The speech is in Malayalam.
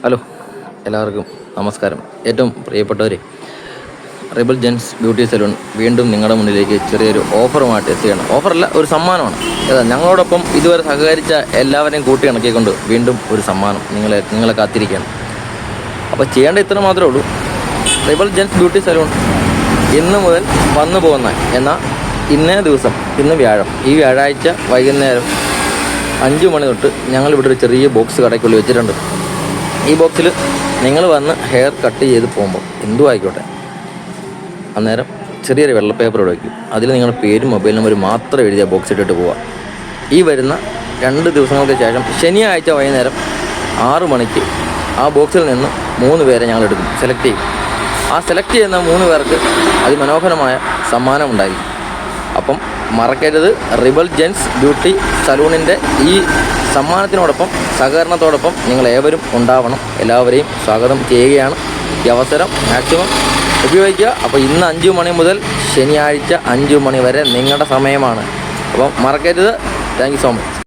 ഹലോ, എല്ലാവർക്കും നമസ്കാരം. ഏറ്റവും പ്രിയപ്പെട്ടവരെ, റിബൽ ജെൻസ് ബ്യൂട്ടി സലൂൺ വീണ്ടും നിങ്ങളുടെ മുന്നിലേക്ക് ചെറിയൊരു ഓഫറുമായിട്ട് എത്തുകയാണ്. ഓഫറല്ല, ഒരു സമ്മാനമാണ്. ഞങ്ങളോടൊപ്പം ഇതുവരെ സഹകരിച്ച എല്ലാവരെയും കൂട്ടി ഇണക്കിക്കൊണ്ട് വീണ്ടും ഒരു സമ്മാനം നിങ്ങളെ കാത്തിരിക്കുകയാണ്. അപ്പോൾ ചെയ്യേണ്ട ഇത്ര മാത്രമേ ഉള്ളൂ. റിബൽ ജെൻസ് ബ്യൂട്ടി സലൂൺ ഇന്ന് മുതൽ വന്നു പോകുന്ന എന്നാൽ ഇന്നേ ദിവസം, ഇന്ന് വ്യാഴം, ഈ വ്യാഴാഴ്ച വൈകുന്നേരം 5 മണി തൊട്ട് ഞങ്ങളിവിടെ ഒരു ചെറിയ ബോക്സ് കടയ്ക്കുള്ളിൽ വെച്ചിട്ടുണ്ട്. ഈ ബോക്സിൽ നിങ്ങൾ വന്ന് ഹെയർ കട്ട് ചെയ്ത് പോകുമ്പോൾ എന്തും ആയിക്കോട്ടെ, അന്നേരം ചെറിയൊരു വെള്ള പേപ്പർ ഇവിടെ വയ്ക്കും. അതിൽ നിങ്ങളുടെ പേരും മൊബൈൽ നമ്പരും മാത്രം എഴുതിയ ബോക്സ് ഇട്ടിട്ട് പോവുക. ഈ വരുന്ന 2 ദിവസങ്ങൾക്ക് ശേഷം ശനിയാഴ്ച വൈകുന്നേരം 6 മണിക്ക് ആ ബോക്സിൽ നിന്ന് 3 പേരെ ഞങ്ങൾ എടുക്കും, സെലക്ട് ചെയ്യും. ആ സെലക്ട് ചെയ്യുന്ന 3 പേർക്ക് അതിമനോഹരമായ സമ്മാനം ഉണ്ടായിരിക്കും. അപ്പം മറക്കരുത്, റിബൽ ജെൻസ് ബ്യൂട്ടി സലൂണിൻ്റെ ഈ സമ്മാനത്തിനോടൊപ്പം സഹകരണത്തോടൊപ്പം നിങ്ങൾ ഏവരും ഉണ്ടാവണം. എല്ലാവരെയും സ്വാഗതം ചെയ്യുകയാണ്. ഈ അവസരം മാക്സിമം ഉപയോഗിക്കുക. അപ്പോൾ ഇന്ന് 5 മണി മുതൽ ശനിയാഴ്ച 5 മണി വരെ നിങ്ങളുടെ സമയമാണ്. അപ്പം മറക്കരുത്. Thank you so much.